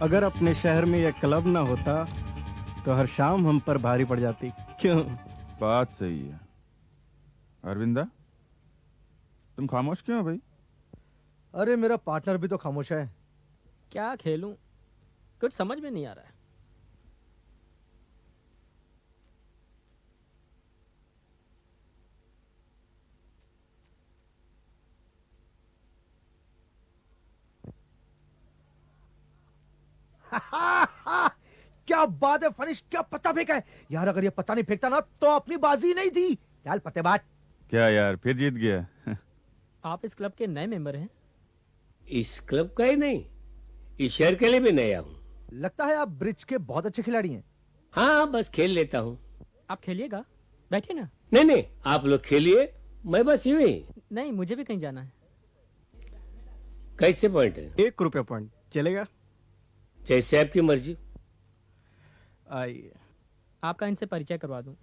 अगर अपने शहर में यह क्लब ना होता तो हर शाम हम पर भारी पड़ जाती। क्यों? बात सही है। अरविंदा, तुम खामोश क्यों हो भाई? अरे मेरा पार्टनर भी तो खामोश है। क्या खेलूं, कुछ समझ में नहीं आ रहा है। क्या बात है फनिश, क्या पत्ता फेंका है यार। अगर ये पत्ता नहीं फेंकता ना तो अपनी बाजी नहीं थी। चल पत्ते बाट। क्या यार, फिर जीत गया? आप इस क्लब के नए मेंबर हैं? इस क्लब का ही नहीं, इस शहर के लिए भी नया हूँ। लगता है आप ब्रिज के बहुत अच्छे खिलाड़ी हैं। हाँ, बस खेल लेता हूँ। आप खेलिएगा, बैठिए ना। नहीं नहीं, आप लोग खेलिए, मैं बस यूं ही। नहीं, मुझे भी कहीं जाना है। कैसे पॉइंट है? 1 रुपया पॉइंट चलेगा? जैसे आपकी मर्जी। आइए। आपका इनसे परिचय करवा दूं।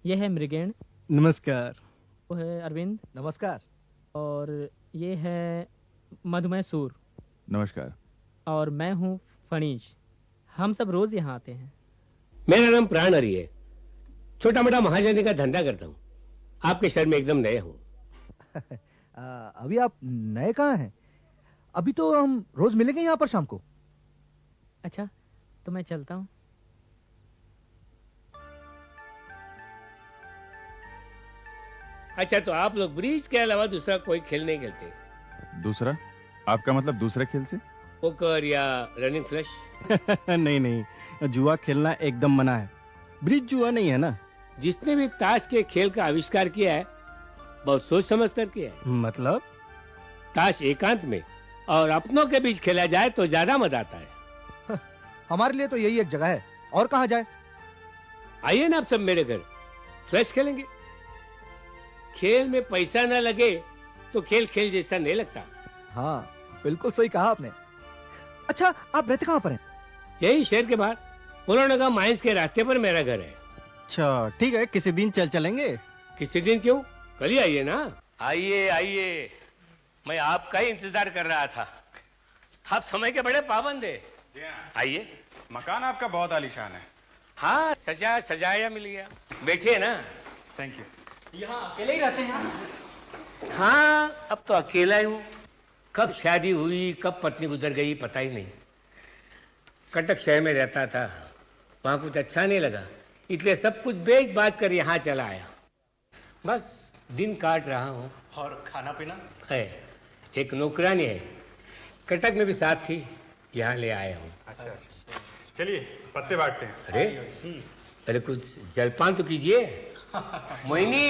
ये है मृगेण, नमस्कार। वो है अरविंद, नमस्कार। और ये है मधुमेह सूर, नमस्कार। और मैं हूँ फणीश। हम सब रोज यहाँ आते हैं। मेरा नाम प्राण हरि है। छोटा मोटा महाजनी का धंधा करता हूँ। आपके शहर में एकदम नया हूँ। अभी आप नए कहाँ हैं? अभी तो हम रोज मिलेंगे यहाँ पर शाम को। अच्छा, तो मैं चलता हूँ। अच्छा, तो आप लोग ब्रिज के अलावा दूसरा कोई खेल नहीं खेलते? दूसरा? आपका मतलब दूसरे खेल से? पोकर या रनिंग फ्लैश? नहीं नहीं, जुआ खेलना एकदम मना है। ब्रिज जुआ नहीं है ना। जिसने भी ताश के खेल का आविष्कार किया है, बहुत सोच समझ कर किया है। मतलब? ताश एकांत में और अपनों के बीच खेला जाए तो ज्यादा मजा आता है। हमारे लिए तो यही एक जगह है, और कहाँ जाए? आइए ना आप सब मेरे घर, फ्लैश खेलेंगे। खेल में पैसा ना लगे तो खेल खेल जैसा नहीं लगता। हाँ, बिल्कुल सही कहा आपने। अच्छा, आप रहते कहाँ पर हैं? यही शहर के बाहर पुराना माइंस के रास्ते पर मेरा घर है। अच्छा ठीक है, किसी दिन चलेंगे। किसी दिन क्यों, कल ही आइए ना। आइए आइए, मैं आपका ही इंतजार कर रहा था। आप समय के बड़े पाबंद है। आइए। मकान आपका बहुत आलीशान है। हाँ, सजाया मिल गया। बैठिए ना। Thank you. यहाँ अकेले ही रहते हैं आप? हाँ, अब तो अकेला ही हूँ। कब शादी हुई, कब पत्नी गुजर गई, पता ही नहीं। कटक शहर में रहता था, वहां कुछ अच्छा नहीं लगा, इसलिए सब कुछ बेच बाच कर यहाँ चला आया। बस दिन काट रहा हूँ। और खाना पीना? है, एक नौकरानी है, कटक में भी साथ थी, यहाँ ले आया हूँ। अच्छा, चलिए पत्ते बांटते हैं। अरे कुछ जलपान तो कीजिए। मोहिनी।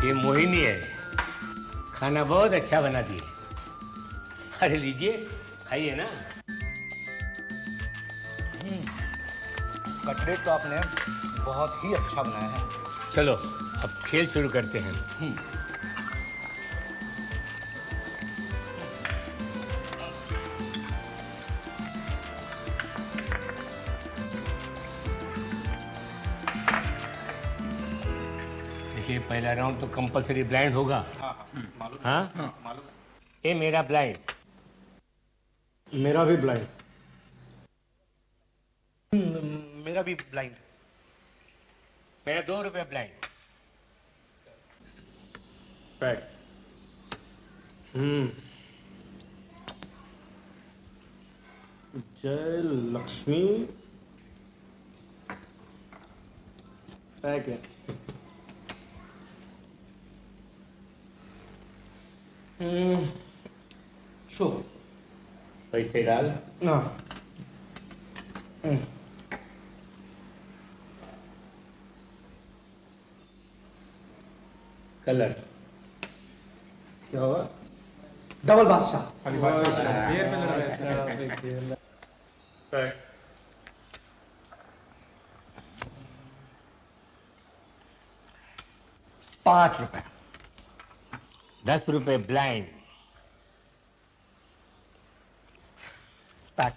ये मोहिनी है, खाना बहुत अच्छा बनाती है। अरे लीजिए, खाइए ना। कटलेट तो आपने बहुत ही अच्छा बनाया है। चलो अब खेल शुरू करते हैं। देखिए, पहला राउंड तो कंपलसरी ब्लाइंड होगा। हाँ, ये मेरा ब्लाइंड। मेरा भी ब्लाइंड। मेरा भी ब्लाइंड। मेरा 2 रुपये ब्लाइंड। बैठ। जय लक्ष्मी। पैक है। शो। पैसे डाल। ना। कलर। क्या हुआ? डबल बादशाह। ₹5। 10 रुपये ब्लाइंड। पैक।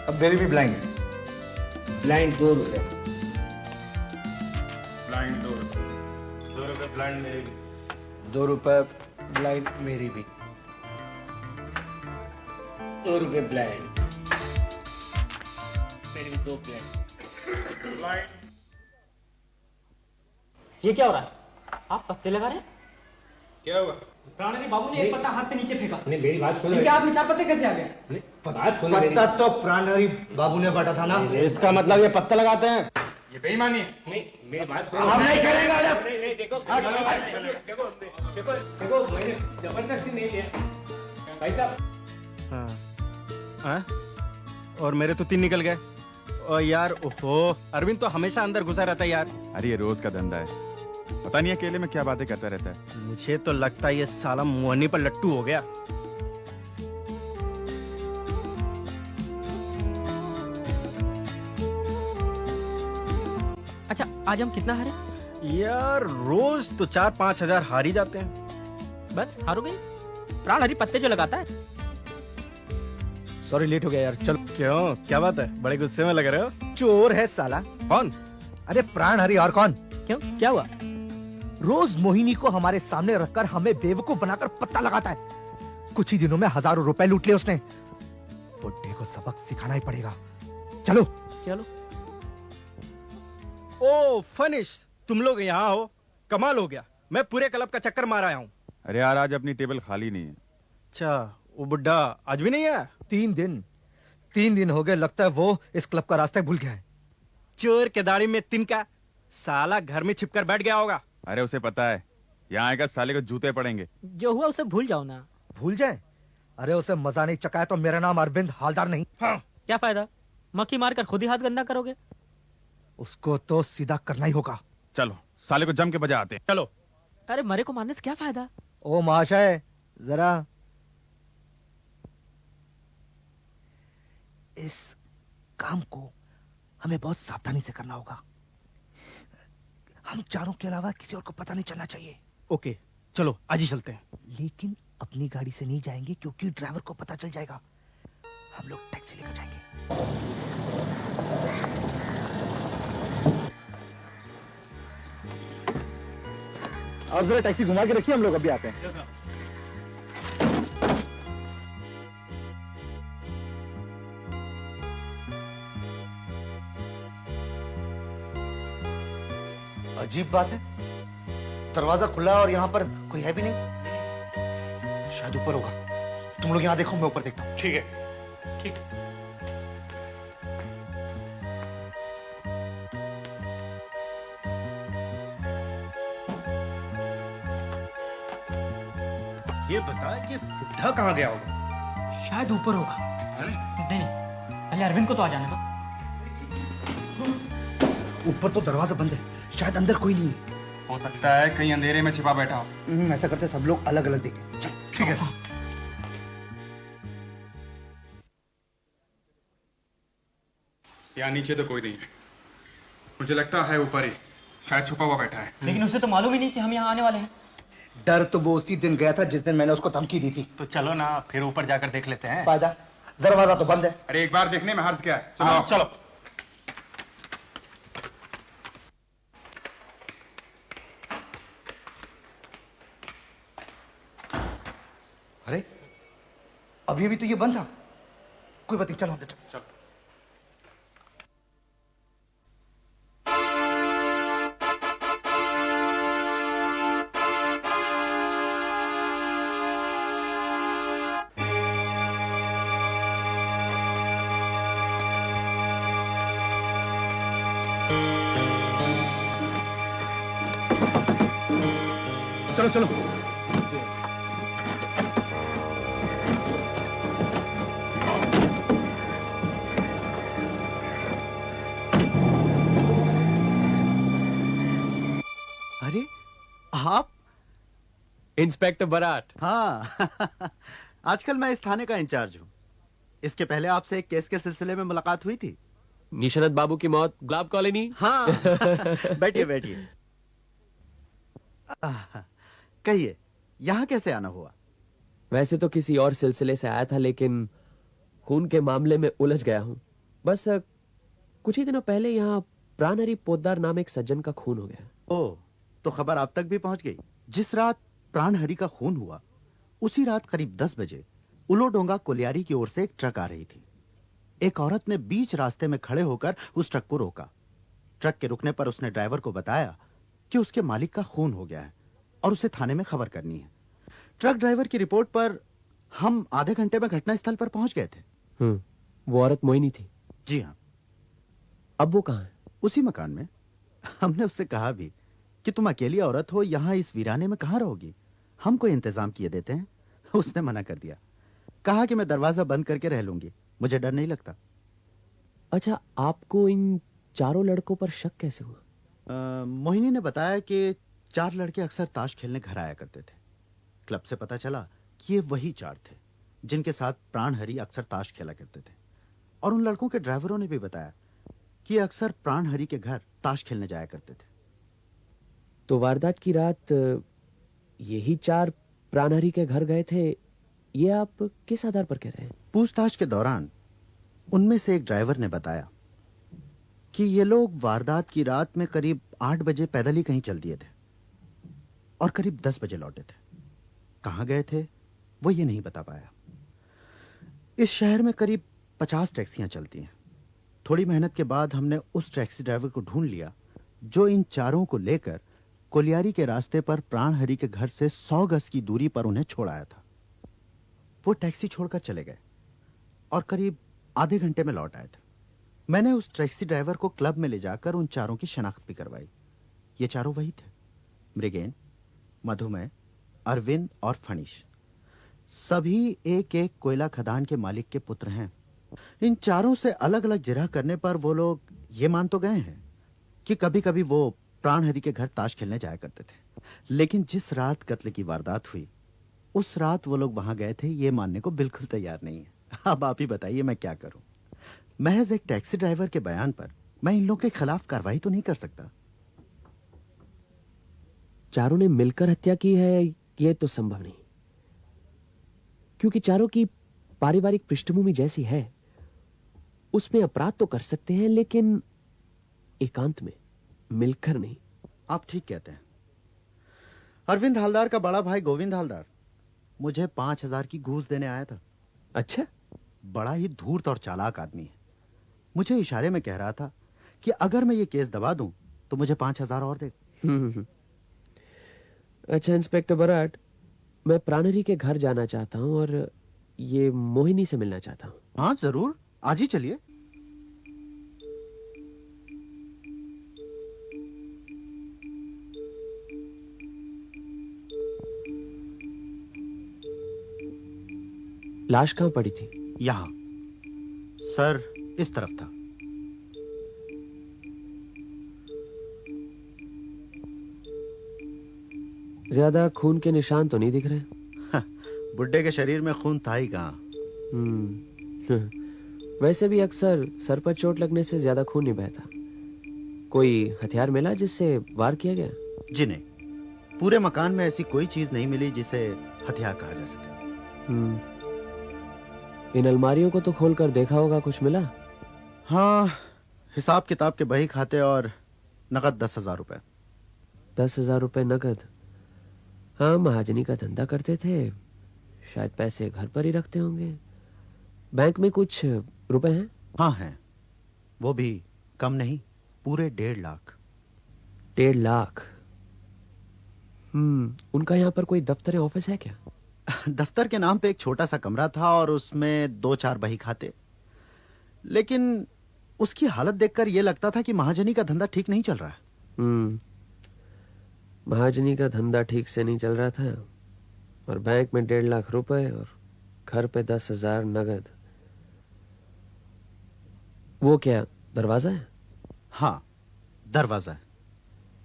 अब मेरी भी ब्लाइंड है। ब्लाइंड 2 रुपए। ब्लाइंड 2 रुपए ब्लाइंड मेरी भी। 2 रुपए ब्लाइंड मेरी भी। 2 रुपए ब्लाइंड। मेरी भी 2 ब्लाइंड। ये क्या हो रहा है? आप पत्ते लगा रहे हैं? क्या हुआ? प्राणी बाबू ने एक पत्ता हाथ से नीचे फेंका। नहीं मेरी बात सुनो। इनके हाथ में 4 पत्ते कैसे आ गए? नहीं, बात सुनो मेरी। पत्ता तो प्राणहरि बाबू ने बांटा था ना। इसका मतलब ये पत्ता लगाते हैं। ये बेईमानी है। नहीं मेरी बात सुनो। हम नहीं करेंगे। नहीं नहीं देखो देखो देखो देखो मैंने जबरदस्ती नहीं लिया भाई साहब। हाँ हाँ? और मेरे तो 3 निकल गए। और यार ओहो, अरविंद तो हमेशा अंदर घुसा रहता है यार। अरे ये रोज का धंधा है, पता नहीं अकेले में क्या बातें करता रहता है। मुझे तो लगता है ये साला मुहन्नी पर लट्टू हो गया। अच्छा आज हम कितना हारे? यार रोज तो 4-5 हजार हार ही जाते हैं। बस हार हो गई। प्राण हरी पत्ते जो लगाता है। सॉरी लेट हो गया यार। चलो। क्यों, क्या बात है? बड़े गुस्से में लग रहे हो। चोर है साला। कौन? अरे प्राणहरि और कौन? क्यों, क्या हुआ? रोज मोहिनी को हमारे सामने रखकर हमें बेवकूफ बनाकर पत्ता लगाता है। कुछ ही दिनों में हजारों रुपए लूट लिए उसने। बुड्ढे को सबक सिखाना ही पड़ेगा। चलो चलो। ओ फनिश, तुम लोग यहाँ हो, कमाल हो गया। मैं पूरे क्लब का चक्कर मार आया हूँ। अरे यार आज अपनी टेबल खाली नहीं है। अच्छा, वो बुड्ढा आज भी नहीं आया? 3 दिन हो गए। लगता है वो इस क्लब का रास्ता भूल गया है। चोर के दाढ़ी में तिनका, साला घर में छिपकर बैठ गया होगा। अरे उसे पता है यहाँ आएगा साले को जूते पड़ेंगे। जो हुआ उसे भूल जाओ ना। भूल जाए? अरे उसे मजा नहीं चकाया तो मेरा नाम अरविंद हालदार नहीं। हाँ। क्या फायदा? मक्खी मारकर खुद ही हाथ गंदा करोगे। उसको तो सीधा करना ही होगा। चलो साले को जम के बजा आते हैं। चलो। अरे मरे को मारने से क्या फायदा? ओ महाशय जरा इस काम को हमें बहुत सावधानी से करना होगा। हम चारों के अलावा किसी और को पता नहीं चलना चाहिए। ओके चलो आज ही चलते हैं। लेकिन अपनी गाड़ी से नहीं जाएंगे क्योंकि ड्राइवर को पता चल जाएगा। हम लोग टैक्सी लेकर जाएंगे। आप जरा टैक्सी घुमा के रखिए, हम लोग अभी आते हैं। अजीब बात है, दरवाजा खुला है और यहाँ पर कोई है भी नहीं। शायद ऊपर होगा। तुम लोग यहाँ देखो, मैं ऊपर देखता हूँ। ठीक है। ठीक है। ये बता, ये बुड्ढा कहाँ गया होगा? शायद ऊपर होगा। नहीं पहले अरविंद को तो आ जाने दो। ऊपर तो दरवाजा बंद है, शायद अंदर कोई नहीं है। हो सकता है कहीं अंधेरे में छिपा बैठा हो। ऐसा करते सब लोग अलग अलग देखें। चल। ठीक है। यहाँ नीचे तो कोई नहीं है, मुझे लगता है ऊपर ही शायद छुपा हुआ बैठा है। लेकिन उसे तो मालूम ही नहीं कि हम यहाँ आने वाले हैं। डर तो वो उसी दिन गया था जिस दिन मैंने उसको धमकी दी थी। तो चलो ना फिर ऊपर जाकर देख लेते हैं। फायदा, दरवाजा तो बंद है। अरे एक बार देखने में हर्ज क्या है। चलो चलो। अरे अभी तो ये बंद था। कोई बात नहीं, चलो अंदर चलो। चलो चलो। अरे आप? इंस्पेक्टर बराट। हाँ आजकल मैं इस थाने का इंचार्ज हूँ। इसके पहले आपसे एक केस के सिलसिले में मुलाकात हुई थी। निशानत बाबू की मौत, गुलाब कॉलोनी। हाँ बैठिए बैठिए। कहिए यहाँ कैसे आना हुआ? वैसे तो किसी और सिलसिले से आया था, लेकिन खून के मामले में उलझ गया हूँ। बस कुछ ही दिनों पहले यहाँ प्राणहरि पोद्दार नाम एक सज्जन का खून हो गया। ओ, तो खबर आप तक भी पहुंच गई। जिस रात प्राणहरि का खून हुआ उसी रात करीब 10 बजे उलोडोंगा कोलियारी की ओर से एक ट्रक आ रही थी। एक औरत ने बीच रास्ते में खड़े होकर उस ट्रक को रोका। ट्रक के रुकने पर उसने ड्राइवर को बताया कि उसके मालिक का खून हो गया है और उसे थाने में खबर करनी है। ट्रक ड्राइवर की रिपोर्ट पर हम आधे घंटे में घटनास्थल पर पहुंच गए थे। वो औरत मोहिनी थी। जी हाँ। अब वो कहाँ है? उसी मकान में। हमने उससे कहा भी कि तुम अकेली औरत हो, यहां इस वीराने में कहां रहोगी, हम कोई इंतजाम किए देते हैं। उसने मना कर दिया, कहा कि मैं दरवाजा बंद करके रह लूंगी, मुझे डर नहीं लगता। अच्छा, आपको इन चारों लड़कों पर शक कैसे हुआ? मोहिनी ने बताया कि 4 लड़के अक्सर ताश खेलने घर आया करते थे। क्लब से पता चला कि ये वही 4 थे जिनके साथ प्राणहरि अक्सर ताश खेला करते थे। और उन लड़कों के ड्राइवरों ने भी बताया कि ये अक्सर प्राणहरि के घर ताश खेलने जाया करते थे। तो वारदात की रात यही 4 प्राणहरि के घर गए थे, ये आप किस आधार पर कह रहे हैं? पूछताछ के दौरान उनमें से एक ड्राइवर ने बताया कि ये लोग वारदात की रात में करीब 8 बजे पैदल ही कहीं चल दिए थे और करीब 10 बजे लौटे थे। कहां गए थे वो ये नहीं बता पाया। इस शहर में करीब 50 टैक्सियां चलती हैं। थोड़ी मेहनत के बाद हमने उस टैक्सी ड्राइवर को ढूंढ लिया जो इन चारों को लेकर कोलियारी के रास्ते पर प्राणहरि के घर से 100 गज की दूरी पर उन्हें छोड़ आया था। वो टैक्सी छोड़कर चले गए और करीब आधे घंटे में लौट आए थे। मैंने उस टैक्सी ड्राइवर को क्लब में ले जाकर उन चारों की शनाख्त भी करवाई। ये चारों वही थे, मृगेन, मधुमेह, अरविंद और फणीश। सभी एक एक कोयला खदान के मालिक के पुत्र हैं। इन चारों से अलग अलग जिरह करने पर वो लोग ये मान तो गए हैं कि कभी कभी वो प्राणहरि के घर ताश खेलने जाया करते थे, लेकिन जिस रात कत्ल की वारदात हुई उस रात वो लोग वहां गए थे ये मानने को बिल्कुल तैयार नहीं है। अब आप ही बताइए मैं क्या करूं। महज एक टैक्सी ड्राइवर के बयान पर मैं इन लोगों के खिलाफ कार्रवाई तो नहीं कर सकता। चारों ने मिलकर हत्या की है ये तो संभव नहीं, क्योंकि चारों की पारिवारिक पृष्ठभूमि जैसी है। उसमें अपराध तो कर सकते हैं लेकिन एकांत में, मिलकर नहीं। आप ठीक कहते हैं। अरविंद हालदार का बड़ा भाई गोविंद हालदार मुझे 5,000 की घूस देने आया था। अच्छा, बड़ा ही धूर्त और चालाक आदमी है। मुझे इशारे में कह रहा था कि अगर मैं ये केस दबा दूं तो मुझे 5,000 और दे। अच्छा इंस्पेक्टर बराट, मैं प्राणहरि के घर जाना चाहता हूं और ये मोहिनी से मिलना चाहता हूं। हाँ जरूर, आज ही चलिए। लाश कहां पड़ी थी? यहां, सर इस तरफ था। ज्यादा खून के निशान तो नहीं दिख रहे। बुड्ढे के शरीर में खून था ही कहां। वैसे भी अक्सर सर पर चोट लगने से ज्यादा खून नहीं बहता। कोई हथियार मिला जिससे वार किया गया? जी नहीं, पूरे मकान में ऐसी कोई चीज नहीं मिली जिसे हथियार कहा जा सके। इन अलमारियों को तो खोलकर देखा होगा, कुछ मिला? हाँ, हिसाब किताब के बही खाते और नकद 10,000 रुपए। 10,000 रुपए नकद? हाँ, महाजनी का धंधा करते थे, शायद पैसे घर पर ही रखते होंगे। बैंक में कुछ रुपए हैं? हाँ हैं, वो भी कम नहीं, पूरे 1.5 लाख। 1.5 लाख? उनका यहाँ पर कोई दफ्तर या ऑफिस है क्या? दफ्तर के नाम पे एक छोटा सा कमरा था और उसमें 2-4 बही खाते, लेकिन उसकी हालत देखकर यह लगता था कि महाजनी का धंधा ठीक नहीं चल रहा है। महाजनी का धंधा ठीक से नहीं चल रहा था और बैंक में 1.5 लाख रुपए और घर पे 10,000 नगद। वो क्या दरवाजा है? हाँ, दरवाजा है।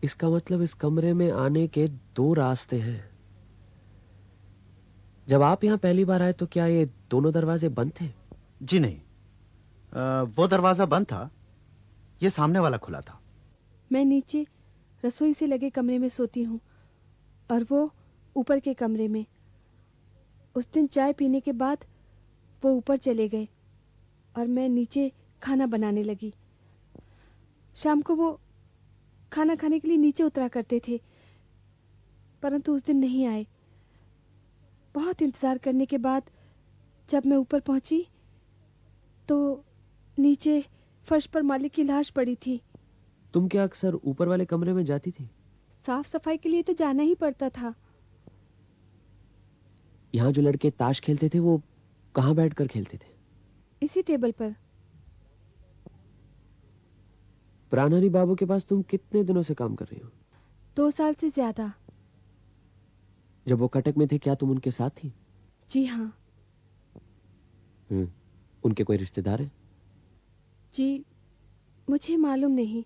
इसका मतलब इस कमरे में आने के 2 रास्ते हैं। जब आप यहां पहली बार आए तो क्या ये दोनों दरवाजे बंद थे? जी नहीं, वो दरवाजा बंद था, ये सामने वाला खुला था। मैं नीचे रसोई से लगे कमरे में सोती हूँ और वो ऊपर के कमरे में। उस दिन चाय पीने के बाद वो ऊपर चले गए और मैं नीचे खाना बनाने लगी। शाम को वो खाना खाने के लिए नीचे उतरा करते थे, परंतु उस दिन नहीं आए। बहुत इंतजार करने के बाद जब मैं ऊपर पहुंची तो नीचे फर्श पर मालिक की लाश पड़ी थी। तुम क्या अक्सर ऊपर वाले कमरे में जाती थी? साफ सफाई के लिए तो जाना ही पड़ता था। यहाँ जो लड़के ताश खेलते थे वो कहाँ बैठकर खेलते थे? इसी टेबल पर। प्राणहरि बाबू के पास तुम कितने दिनों से काम कर रही हो? 2 साल से ज्यादा। जब वो कटक में थे क्या तुम उनके साथ थी? जी हाँ। उनके कोई रिश्तेदार है? जी मुझे मालूम नहीं,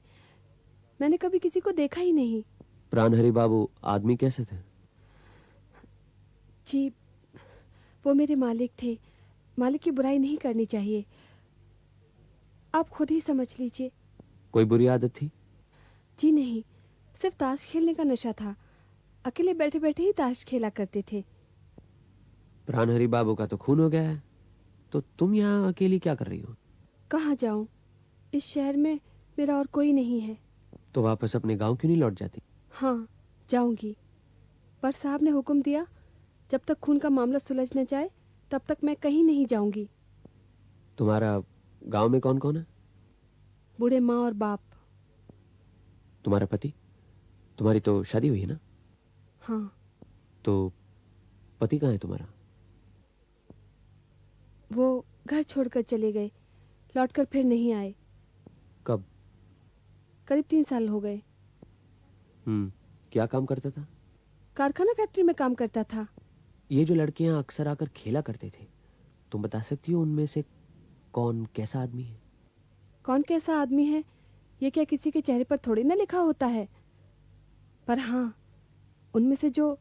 मैंने कभी किसी को देखा ही नहीं। प्राणहरि बाबू आदमी कैसे थे? जी वो मेरे मालिक थे। मालिक की बुराई नहीं करनी चाहिए, आप खुद ही समझ लीजिए। कोई बुरी आदत थी? जी नहीं, सिर्फ ताश खेलने का नशा था। अकेले बैठे बैठे ही ताश खेला करते थे। प्राणहरि बाबू का तो खून हो गया है, तो तुम यहाँ अकेली क्या कर रही हो? कहाँ जाऊं, इस शहर में मेरा और कोई नहीं है। तो वापस अपने गांव क्यों नहीं लौट जाती? हाँ जाऊंगी, पर साहब ने हुक्म दिया जब तक खून का मामला सुलझ न जाए तब तक मैं कहीं नहीं जाऊंगी। तुम्हारा गांव में कौन कौन है? बूढ़े माँ और बाप। तुम्हारा पति? तुम्हारी तो शादी हुई है ना? हाँ। तो पति कहाँ है तुम्हारा? वो घर छोड़कर चले गए, लौटकर फिर नहीं आए। कब? करीब 3 साल हो गए। क्या काम करता था? कारखाना फैक्ट्री में काम करता था। ये जो लड़के यहाँ अक्सर आकर खेला करते थे, तुम बता सकती हो उनमें से कौन कैसा आदमी है? कौन कैसा आदमी है ये क्या किसी के चेहरे पर थोड़ी ना लिखा होता है, पर हाँ उनमें से जो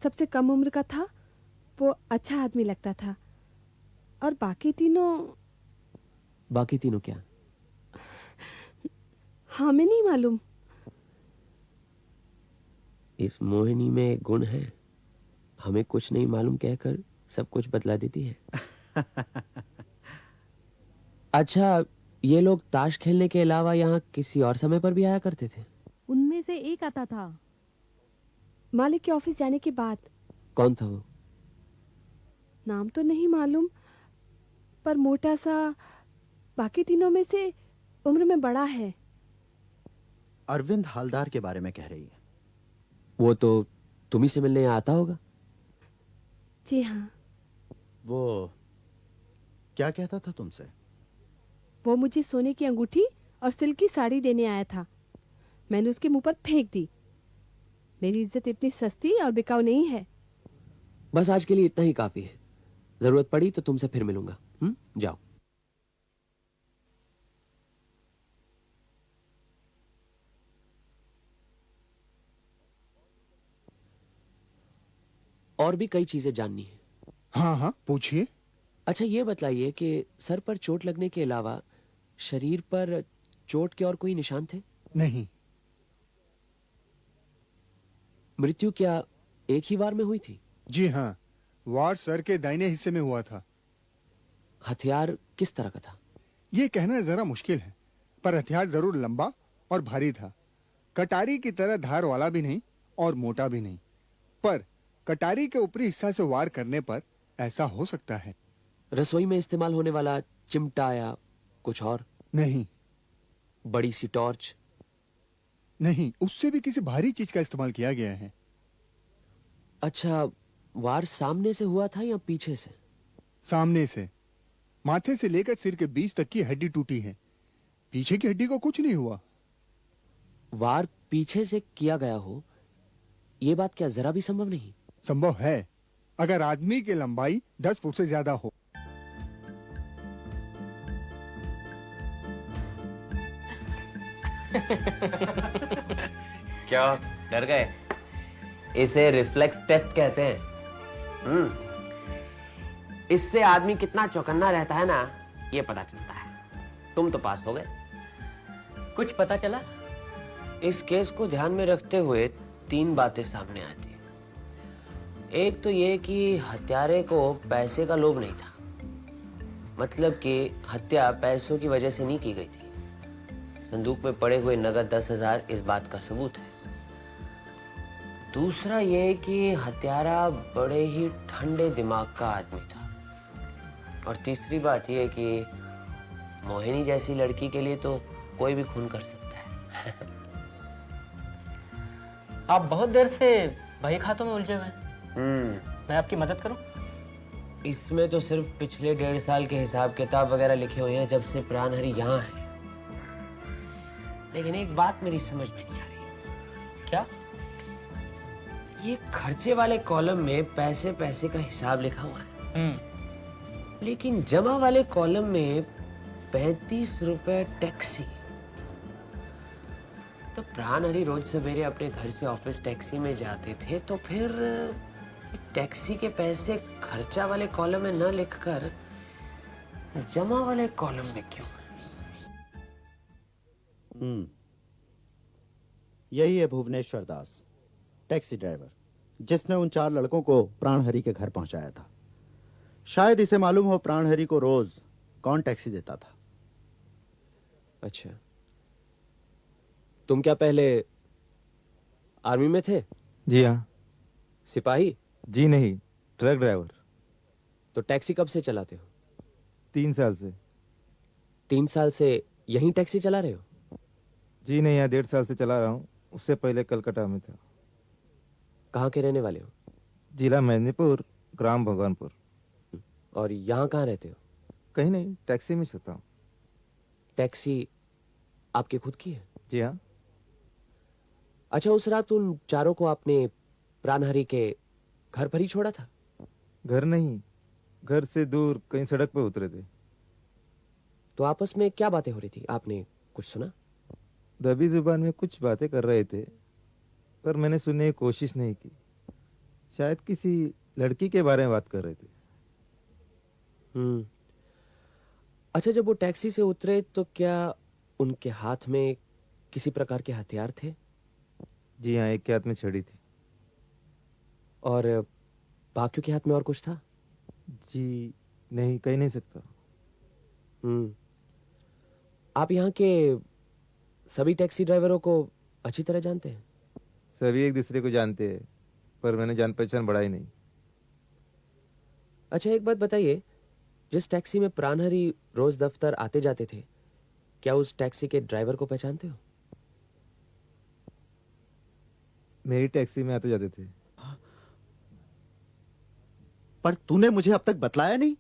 सबसे कम उम्र का था वो अच्छा आदमी लगता था, और बाकी तीनों क्या? हमें नहीं मालूम। इस मोहिनी में एक गुण है, हमें कुछ नहीं मालूम कहकर सब कुछ बतला देती है। अच्छा, ये लोग ताश खेलने के अलावा यहाँ किसी और समय पर भी आया करते थे? उनमें से एक आता था। मालिक के ऑफिस जाने के बाद। कौन था वो? नाम तो नहीं मालूम, पर मोटा सा, बाकी तीनों में से उम्र में बड़ा है। अरविंद हालदार के बारे में कह रही है। वो तो तुम्ही से मिलने यहाँ आता होगा। जी हाँ। वो क्या कहता था तुमसे? वो मुझे सोने की अंगूठी और सिल्क की साड़ी देने आया था। मैंने उसके मुंह पर फेंक दी। मेरी इज्जत इतनी सस्ती और बिकाऊ नहीं है। बस आज के लिए इतना ही काफी है, जरूरत पड़ी तो तुमसे फिर मिलूंगा। जाओ। और भी कई चीजें जाननी है। हाँ हाँ पूछिए। अच्छा ये बतलाइए कि सर पर चोट लगने के अलावा शरीर पर चोट के और कोई निशान थे? नहीं। मृत्यु क्या एक ही वार में हुई थी? जी हाँ, वार सर के दाहिने हिस्से में हुआ था। हथियार किस तरह का था? ये कहना जरा मुश्किल है, पर हथियार जरूर लंबा और भारी था। कटारी की तरह धार वाला भी नहीं और मोटा भी नहीं, पर कटारी के ऊपरी हिस्सा से वार करने पर ऐसा हो सकता है। रसोई में इस्तेमाल होने वाला चिमटा या कुछ और? नहीं। बड़ी सी टॉर्च? नहीं, उससे भी किसी भारी चीज का इस्तेमाल किया गया है। अच्छा, वार सामने से हुआ था या पीछे से? सामने से। माथे से लेकर सिर के बीच तक की हड्डी टूटी है, पीछे की हड्डी को कुछ नहीं हुआ। वार पीछे से किया गया हो, यह बात क्या जरा भी संभव नहीं? संभव है, अगर आदमी की लंबाई 10 फुट से ज्यादा हो। क्या डर गए? इसे रिफ्लेक्स टेस्ट कहते हैं। इससे आदमी कितना चौकन्ना रहता है ना, ये पता चलता है। तुम तो पास हो गए। कुछ पता चला? इस केस को ध्यान में रखते हुए 3 बातें सामने आती हैं। एक तो ये कि हत्यारे को पैसे का लोभ नहीं था, मतलब कि हत्या पैसों की वजह से नहीं की गई थी। संदूक में पड़े हुए नगद 10,000 इस बात का सबूत है। दूसरा ये कि हत्यारा बड़े ही ठंडे दिमाग का आदमी था। और तीसरी बात ये कि मोहिनी जैसी लड़की के लिए तो कोई भी खून कर सकता है। आप बहुत देर से बही खातों में उलझे हुए हैं। मैं आपकी मदद करूं? इसमें तो सिर्फ पिछले 1.5 साल के हिसाब किताब वगैरह लिखे हुए हैं जब से प्राणहरि यहाँ है। लेकिन एक बात मेरी समझ में नहीं आ रही। क्या? ये खर्चे वाले कॉलम में पैसे पैसे का हिसाब लिखा हुआ है, लेकिन जमा वाले कॉलम में 35 रुपए टैक्सी। तो प्राणहरि रोज सवेरे अपने घर से ऑफिस टैक्सी में जाते थे, तो फिर टैक्सी के पैसे खर्चा वाले कॉलम में न लिखकर जमा वाले कॉलम में क्यों? यही है भुवनेश्वर दास, टैक्सी ड्राइवर, जिसने उन 4 लड़कों को प्राणहरि के घर पहुंचाया था। शायद इसे मालूम हो प्राणहरि को रोज कौन टैक्सी देता था। अच्छा, तुम क्या पहले आर्मी में थे? जी हाँ। सिपाही? जी नहीं, ट्रक ड्राइवर। तो टैक्सी कब से चलाते हो? 3 साल से। 3 साल से यहीं टैक्सी चला रहे हो? जी नहीं, यहाँ 1.5 साल से चला रहा हूँ। उससे पहले कलकत्ता में था। कहाँ के रहने वाले हो? जिला मेदिनीपुर, ग्राम भगवानपुर। और यहाँ कहाँ रहते हो? कहीं नहीं, टैक्सी में चलता हूँ। टैक्सी आपकी खुद की है? जी हाँ। अच्छा, उस रात उन चारों को आपने प्राणहरि के घर पर ही छोड़ा था? घर नहीं, घर से दूर कहीं सड़क पे उतरे थे। तो आपस में क्या बातें हो रही थी? आपने कुछ सुना? दबी जुबान में कुछ बातें कर रहे थे, पर मैंने सुनने की कोशिश नहीं की। शायद किसी लड़की के बारे में बात कर रहे थे। अच्छा, जब वो टैक्सी से उतरे तो क्या उनके हाथ में किसी प्रकार के हथियार थे? जी हाँ, एक के हाथ में छड़ी थी। और बाकियों के हाथ में और कुछ था? जी नहीं, कह नहीं सकता। आप यहाँ के सभी टैक्सी ड्राइवरों को अच्छी तरह जानते हैं? सभी एक दूसरे को जानते हैं, पर मैंने जान पहचान बढ़ाई नहीं। अच्छा, एक बात बताइए, जिस टैक्सी में प्राणहरि रोज दफ्तर आते जाते थे, क्या उस टैक्सी के ड्राइवर को पहचानते हो? मेरी टैक्सी में आते जाते थे। पर तूने मुझे अब तक बतलाया नहीं।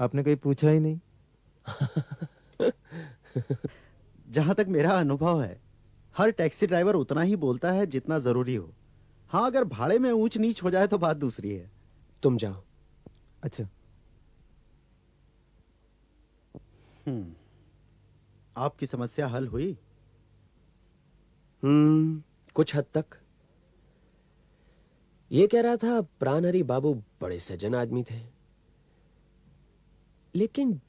आपने कहीं पूछा ही नहीं। जहां तक मेरा अनुभव है, हर टैक्सी ड्राइवर उतना ही बोलता है जितना जरूरी हो। हाँ, अगर भाड़े में ऊंच नीच हो जाए तो बात दूसरी है। तुम जाओ। अच्छा। आपकी समस्या हल हुई? कुछ हद तक। ये कह रहा था प्राणहरि बाबू बड़े सज्जन आदमी थे, लेकिन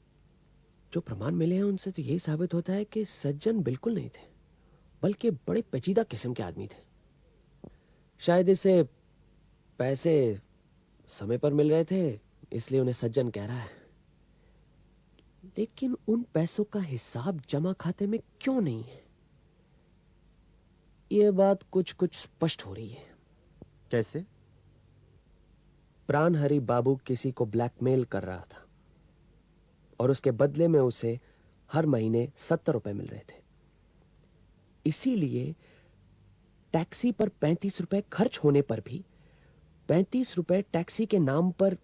जो प्रमाण मिले हैं उनसे तो यही साबित होता है कि सज्जन बिल्कुल नहीं थे, बल्कि बड़े पेचीदा किस्म के आदमी थे। शायद इसे पैसे समय पर मिल रहे थे, इसलिए उन्हें सज्जन कह रहा है। लेकिन उन पैसों का हिसाब जमा खाते में क्यों नहीं है? यह बात कुछ कुछ स्पष्ट हो रही है। कैसे? प्राणहरि बाबू किसी को ब्लैकमेल कर रहा था और उसके बदले में उसे हर महीने 70 रुपए मिल रहे थे। इसीलिए टैक्सी पर 35 रुपए खर्च होने पर भी 35 रुपए टैक्सी के नाम पर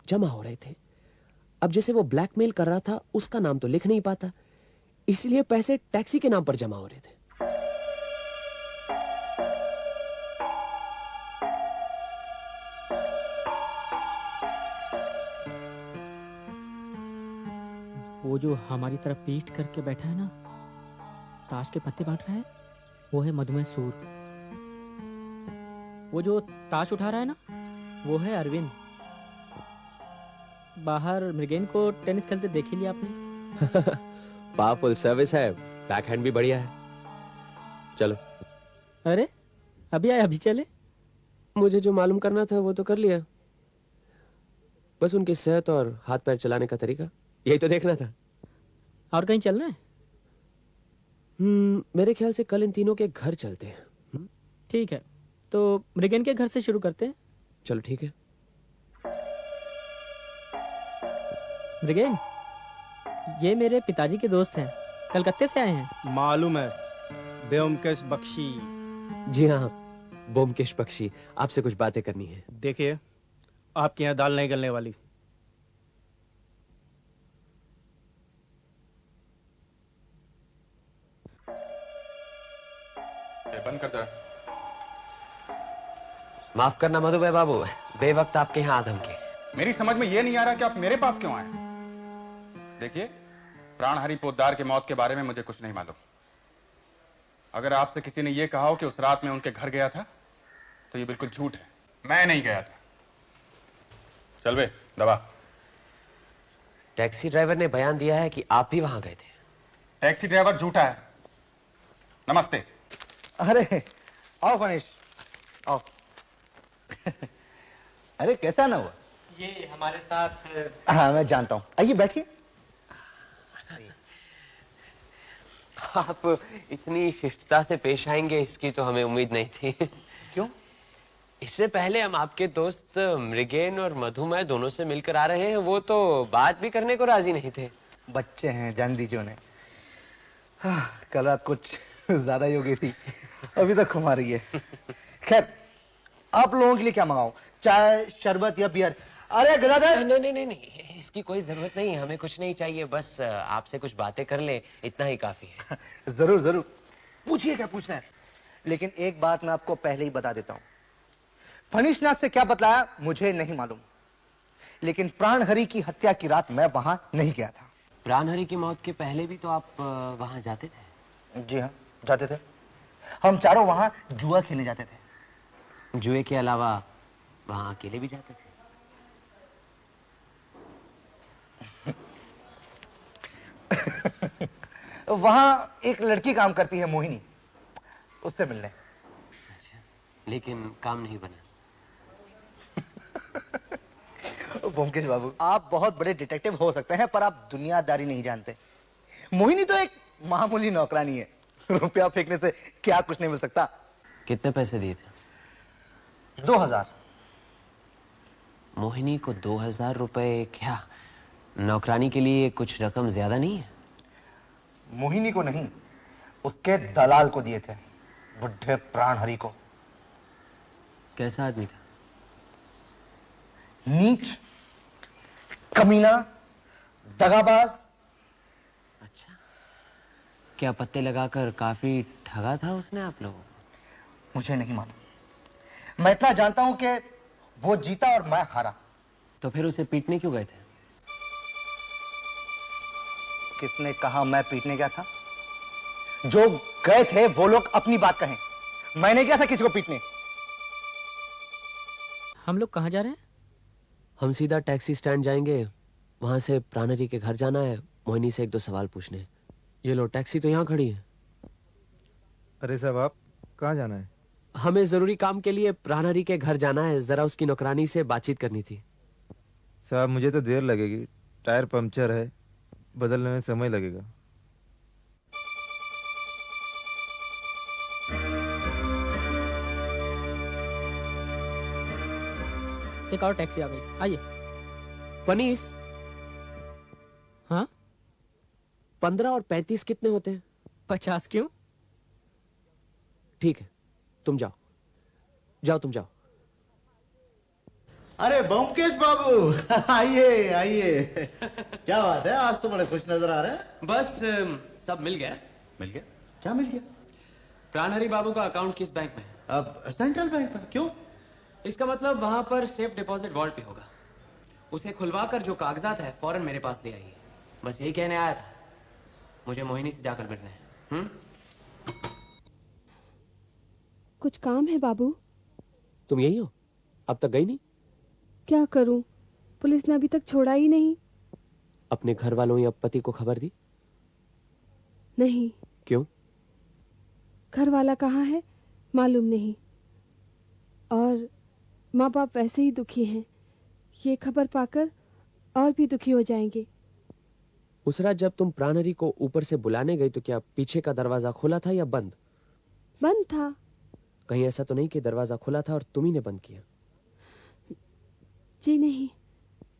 जमा हो रहे थे। अब जैसे वो ब्लैकमेल कर रहा था, उसका नाम तो लिख नहीं पाता, इसलिए पैसे टैक्सी के नाम पर जमा हो रहे थे। वो जो हमारी तरफ पीठ करके बैठा है ना, ताश के पत्ते बांट रहा है, वो है मधुमेह सूर। वो जो ताश उठा रहा है ना, वो है अरविंद। बाहर मृगेन को टेनिस खेलते देख ही लिया आपने। पावरफुल सर्विस है, बैकहैंड भी बढ़िया है। चलो। अरे अभी आए, अभी चले? मुझे जो मालूम करना था वो तो कर लिया, बस उनकी सेहत और हाथ पैर चलाने का तरीका। यही तो देखना था। और कहीं चलना है? मेरे ख्याल से कल इन तीनों के घर चलते हैं। ठीक है, तो मृगेन के घर से शुरू करते हैं। चलो ठीक है। मृगेन, ये मेरे पिताजी के दोस्त हैं, कलकत्ते से आए हैं। मालूम है, ब्योमकेश बख्शी। जी हाँ, ब्योमकेश बख्शी, आपसे कुछ बातें करनी है। देखिए, आपके यहाँ दाल नहीं गलने वाली। बंद कर जरा। माफ करना मधुभाई बाबू, बेवक्त आपके यहाँ आदम के। मेरी समझ में यह नहीं आ रहा कि आप मेरे पास क्यों आए। देखिए, प्राणहरि पोद्दार की मौत के बारे में मुझे कुछ नहीं मालूम। अगर आपसे किसी ने यह कहा हो कि उस रात में उनके घर गया था, तो ये बिल्कुल झूठ है। मैं नहीं गया था। चल बे, दबा। टैक्सी ड्राइवर ने बयान दिया है कि आप भी वहां गए थे। टैक्सी ड्राइवर झूठा है। नमस्ते। अरे आओ फनीश, आओ। अरे कैसा ना हुआ? ये हमारे साथ। हाँ मैं जानता हूँ, आइए बैठिए। आप इतनी शिष्टता से पेश आएंगे इसकी तो हमें उम्मीद नहीं थी। क्यों? इससे पहले हम आपके दोस्त मृगेन और मधुमय दोनों से मिलकर आ रहे हैं, वो तो बात भी करने को राजी नहीं थे। बच्चे हैं, जान दीजिए उन्हें। कल रात कुछ ज्यादा ही हो गई थी, अभी तक घुमा रही है। खैर, आप लोगों के लिए क्या मंगाऊं? चाय, शरबत या बियर? अरे गदाधर! नहीं नहीं नहीं नहीं, इसकी कोई जरूरत नहीं, हमें कुछ नहीं चाहिए, बस आपसे कुछ बातें कर ले, इतना ही काफी है। जरूर जरूर, पूछिए क्या पूछना है। लेकिन एक बात मैं आपको पहले ही बता देता हूं, फनीश ने आपसे क्या बतलाया मुझे नहीं मालूम, लेकिन प्राणहरि की हत्या की रात मैं वहां नहीं गया था। प्राणहरि की मौत के पहले भी तो आप वहां जाते थे? जी हाँ, जाते थे। हम चारों वहां जुआ खेलने जाते थे। जुए के अलावा वहां अकेले भी जाते थे? वहां एक लड़की काम करती है, मोहिनी, उससे मिलने। अच्छा, लेकिन काम नहीं बना? ब्योमकेश बाबू, आप बहुत बड़े डिटेक्टिव हो सकते हैं, पर आप दुनियादारी नहीं जानते। मोहिनी तो एक मामूली नौकरानी है, रुपया फेंकने से क्या कुछ नहीं मिल सकता। कितने पैसे दिए थे? 2000। मोहिनी को 2000 रुपए? क्या नौकरानी के लिए कुछ रकम ज्यादा नहीं है? मोहिनी को नहीं, उसके दलाल को दिए थे, बुढ़े प्राणहरि को। कैसा आदमी था? नीच, कमीना, दगाबाज। अच्छा, क्या पत्ते लगाकर काफी ठगा था उसने आप लोगों को? मुझे नहीं मालूम, मैं इतना जानता हूं कि वो जीता और मैं हारा। तो फिर उसे पीटने क्यों गए थे? किसने कहा मैं पीटने गया था? जो गए थे वो लोग अपनी बात कहें, मैंने गया था किसी को पीटने। हम लोग कहाँ जा रहे हैं? हम सीधा टैक्सी स्टैंड जाएंगे, वहां से प्राणहरि के घर जाना है, मोहिनी से एक दो सवाल पूछने। ये लो, टैक्सी तो यहाँ खड़ी है। अरे साहब, आप कहाँ जाना है? हमें जरूरी काम के लिए प्राणहरि के घर जाना है, जरा उसकी नौकरानी से बातचीत करनी थी। साहब मुझे तो देर लगेगी, टायर पंक्चर है, बदलने में समय लगेगा। एक और टैक्सी आ गई, आइए। पनीस, हाँ? 15 और 35 कितने होते हैं? 50 क्यों? ठीक है, तुम जाओ जाओ, तुम जाओ। अरे ब्योमकेश बाबू, आइए आइए। क्या बात है, आज तो बड़े खुश नजर आ रहे हैं। बस सब मिल गया। मिल गया? क्या मिल गया? प्राणहरि बाबू का अकाउंट किस बैंक में है? अब सेंट्रल बैंक में। क्यों? इसका मतलब वहां पर सेफ डिपॉजिट वॉल्ट पे होगा। उसे खुलवाकर जो कागजात है फौरन मेरे पास ले आइए। बस यही कहने आया था, मुझे मोहिनी से जाकर मिलना है। कुछ काम है बाबू? तुम यही हो? अब तक गई नहीं? क्या करूं, पुलिस ने अभी तक छोड़ा ही नहीं। अपने घर वालों या पति को खबर दी? नहीं। क्यों? घर वाला कहाँ है मालूम नहीं, और माँ बाप वैसे ही दुखी हैं, ये खबर पाकर और भी दुखी हो जाएंगे। उस रात जब तुम प्राणहरि को ऊपर से बुलाने गई तो क्या पीछे का दरवाजा खुला था या बंद? बंद था। कहीं ऐसा तो नहीं कि दरवाजा खुला था और तुम ही ने बंद किया? जी नहीं।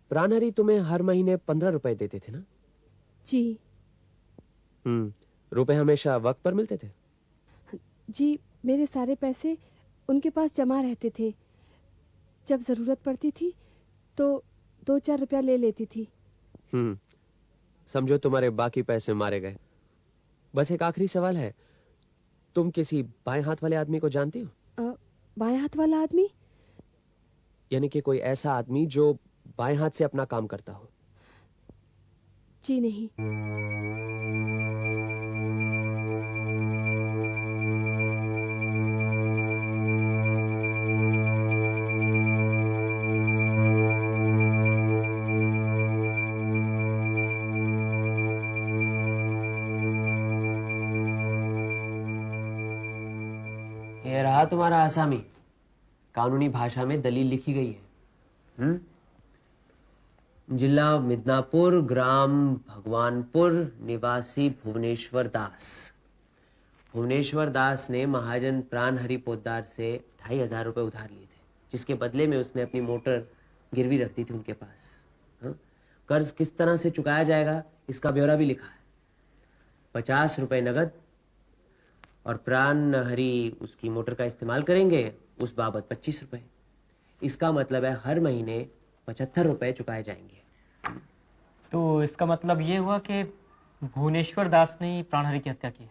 प्राणहरि तुम्हें हर महीने 15 रुपए देते थे ना? जी। रुपए हमेशा वक्त पर मिलते थे? जी, मेरे सारे पैसे उनके पास जमा रहते थे। जब जरूरत पड़ती थी तो 2-4 रुपया ले लेती थी। समझो तुम्हारे बाकी पैसे मारे गए। बस एक आखिरी सवाल है, तुम किसी बाएं हाथ वाले आदमी को जानती हो? बाएं हाथ वाला आदमी? यानी कि कोई ऐसा आदमी जो बाएं हाथ से अपना काम करता हो? जी नहीं। ये रहा तुम्हारा आसामी। कानूनी भाषा में दलील लिखी गई है। जिला मिदनापुर, ग्राम भगवानपुर, निवासी भुवनेश्वर दास। भुवनेश्वर दास ने महाजन प्राणहरि पोद्दार से 2,500 रुपए उधार लिए थे, जिसके बदले में उसने अपनी मोटर गिरवी रख दी थी उनके पास। कर्ज किस तरह से चुकाया जाएगा इसका ब्यौरा भी लिखा है। 50 रुपए नगद और प्राणहरि उसकी मोटर का इस्तेमाल करेंगे, उस बाबत 25 रुपए। इसका मतलब है हर महीने 75 रुपए चुकाए जाएंगे। तो इसका मतलब ये हुआ कि भुवनेश्वर दास ने प्राणहरि की हत्या की है।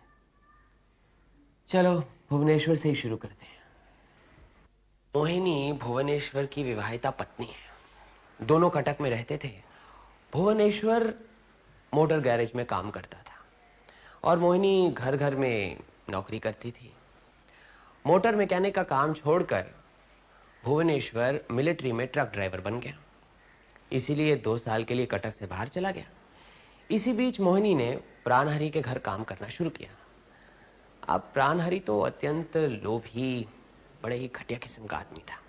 चलो भुवनेश्वर से ही शुरू करते हैं। मोहिनी भुवनेश्वर की विवाहिता पत्नी है। दोनों कटक में रहते थे। भुवनेश्वर मोटर गैरेज में काम करता था और मोहिनी घर घर में नौकरी करती थी। मोटर मैकेनिक का काम छोड़कर भुवनेश्वर मिलिट्री में ट्रक ड्राइवर बन गया, इसीलिए 2 साल के लिए कटक से बाहर चला गया। इसी बीच मोहिनी ने प्राणहरि के घर काम करना शुरू किया। अब प्राणहरि तो अत्यंत लोभी, बड़े ही घटिया किस्म का आदमी था।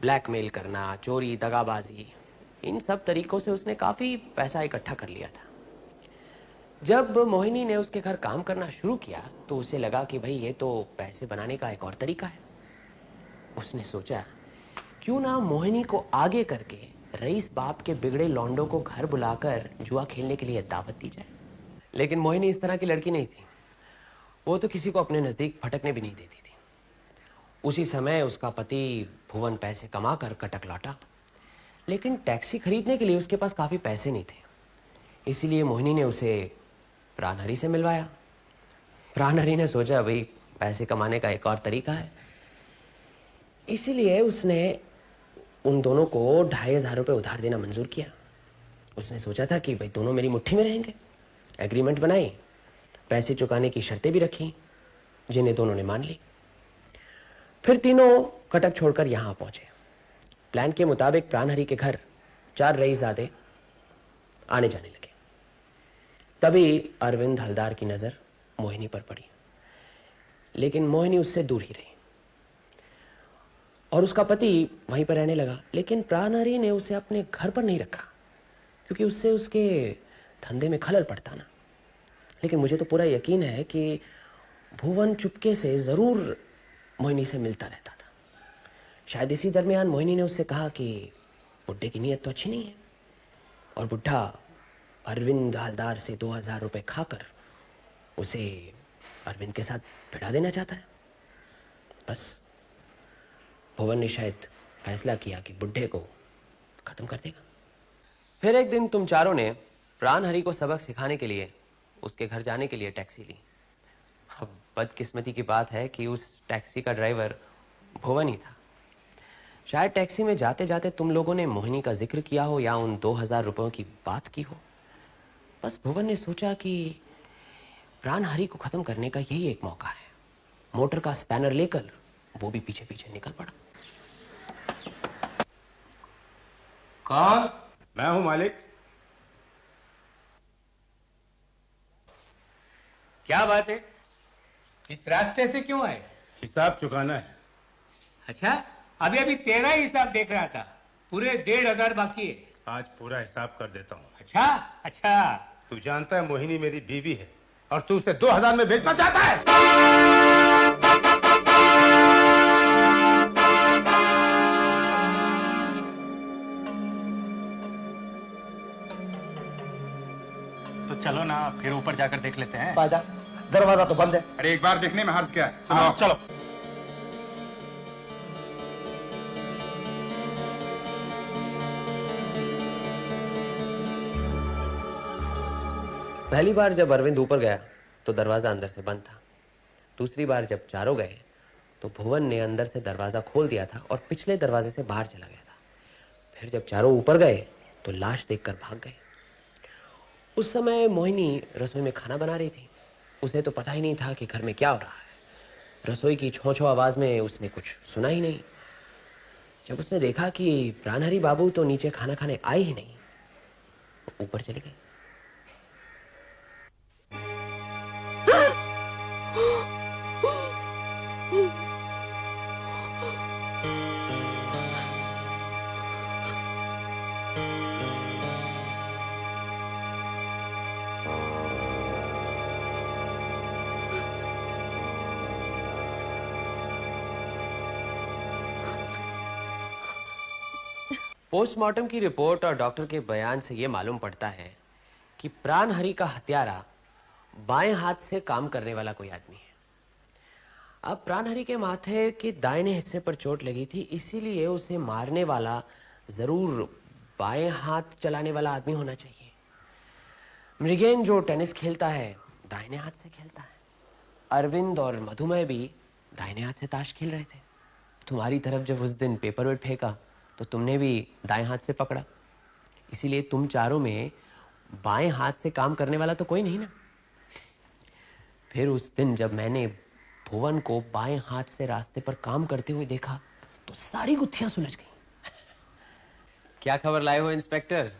ब्लैकमेल करना, चोरी, दगाबाजी, इन सब तरीकों से उसने काफी पैसा इकट्ठा कर लिया था। जब मोहिनी ने उसके घर काम करना शुरू किया तो उसे लगा कि भाई ये तो पैसे बनाने का एक और तरीका है। उसने सोचा क्यों ना मोहिनी को आगे करके रईस बाप के बिगड़े लौंडों को घर बुलाकर जुआ खेलने के लिए दावत दी जाए। लेकिन मोहिनी इस तरह की लड़की नहीं थी। वो तो किसी को अपने नजदीक फटकने भी नहीं देती थी। उसी समय उसका पति भुवन पैसे कमा कर कटक लौटा, लेकिन टैक्सी खरीदने के लिए उसके पास काफी पैसे नहीं थे। इसीलिए मोहिनी ने उसे प्राणहरि से मिलवाया। प्राणहरि ने सोचा भाई पैसे कमाने का एक और तरीका है, इसीलिए उसने उन दोनों को 2,500 रुपए उधार देना मंजूर किया। उसने सोचा था कि भाई दोनों मेरी मुट्ठी में रहेंगे। एग्रीमेंट बनाई, पैसे चुकाने की शर्तें भी रखी, जिन्हें दोनों ने मान ली। फिर तीनों कटक छोड़कर यहां पहुंचे। प्लान के मुताबिक प्राणहरि के घर 4 रईसजादे आने जाने लगे। तभी अरविंद हलदार की नजर मोहिनी पर पड़ी, लेकिन मोहिनी उससे दूर ही रही और उसका पति वहीं पर रहने लगा। लेकिन प्राणहरि ने उसे अपने घर पर नहीं रखा, क्योंकि उससे उसके धंधे में खलल पड़ता ना। लेकिन मुझे तो पूरा यकीन है कि भुवन चुपके से जरूर मोहिनी से मिलता रहता था। शायद इसी दरमियान मोहिनी ने उससे कहा कि बुड्ढे की नीयत तो अच्छी नहीं है और बुड्ढा अरविंद हलदार से 2,000 रुपए खाकर उसे अरविंद के साथ भिड़ा देना चाहता है। बस भुवन ने शायद फैसला किया कि बुड्ढे को खत्म कर देगा। फिर एक दिन तुम चारों ने प्राणहरि को सबक सिखाने के लिए उसके घर जाने के लिए टैक्सी ली। अब बदकिस्मती की बात है कि उस टैक्सी का ड्राइवर भुवन ही था। शायद टैक्सी में जाते जाते तुम लोगों ने मोहिनी का जिक्र किया हो या उन 2,000 रुपयों की बात की हो। बस भुवन ने सोचा कि प्राणहरि को खत्म करने का यही एक मौका है। मोटर का स्पैनर लेकर वो भी पीछे पीछे निकल पड़ा। कौन? मैं हूं मालिक। क्या बात है, इस रास्ते से क्यों आए? हिसाब चुकाना है। अच्छा, अभी तेरा ही हिसाब देख रहा था। पूरे 1,500 बाकी है। आज पूरा हिसाब कर देता हूँ। अच्छा अच्छा, तू जानता है मोहिनी मेरी बीवी है और तू उसे 2000 में बेचना चाहता है। तो चलो ना फिर ऊपर जाकर देख लेते हैं। फायदा, दरवाजा तो बंद है। अरे एक बार देखने में हर्ज क्या है? हाँ, चलो। पहली बार जब अरविंद ऊपर गया तो दरवाजा अंदर से बंद था। दूसरी बार जब चारों गए तो भुवन ने अंदर से दरवाजा खोल दिया था और पिछले दरवाजे से बाहर चला गया था। फिर जब चारों ऊपर गए तो लाश देखकर भाग गए। उस समय मोहिनी रसोई में खाना बना रही थी। उसे तो पता ही नहीं था कि घर में क्या हो रहा है। रसोई की छो छो आवाज में उसने कुछ सुना ही नहीं। जब उसने देखा कि प्राणहरी बाबू तो नीचे खाना खाने आए ही नहीं, वो ऊपर चले गए। पोस्टमार्टम की रिपोर्ट और डॉक्टर के बयान से यह मालूम पड़ता है कि प्राणहरी का हत्यारा बाएं हाथ से काम करने वाला कोई आदमी है। अब प्राणहरी के माथे के दाहिने हिस्से पर चोट लगी थी, इसीलिए उसे मारने वाला जरूर बाएं हाथ चलाने वाला आदमी होना चाहिए। मृगेन जो टेनिस खेलता है दाहिने हाथ से खेलता है। अरविंद और मधुमेह भी दाहिने हाथ से ताश खेल रहे थे। तुम्हारी तरफ जब उस दिन पेपरवेट फेंका तो तुमने भी दाएं हाथ से पकड़ा, इसीलिए तुम चारों में बाएं हाथ से काम करने वाला तो कोई नहीं ना। फिर उस दिन जब मैंने भुवन को बाएं हाथ से रास्ते पर काम करते हुए देखा तो सारी गुत्थियां सुलझ गई। क्या खबर लाए हो इंस्पेक्टर?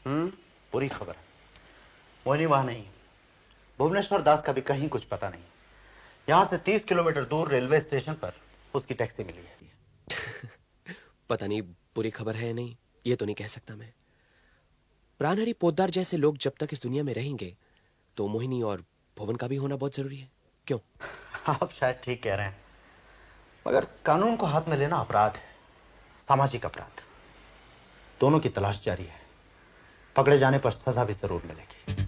बुरी खबर है। मोहिनी वहां नहीं। भुवनेश्वर दास का भी कहीं कुछ पता नहीं। यहां से 30 किलोमीटर दूर रेलवे स्टेशन पर उसकी टैक्सी मिली है। पता नहीं बुरी खबर है या नहीं, ये तो नहीं कह सकता मैं। प्राणहरी पोद्दार जैसे लोग जब तक इस दुनिया में रहेंगे तो मोहिनी और भुवन का भी होना बहुत जरूरी है। क्यों? आप शायद ठीक कह रहे हैं, मगर कानून को हाथ में लेना अपराध है, सामाजिक अपराध। दोनों की तलाश जारी है। पकड़े जाने पर सजा भी जरूर मिलेगी।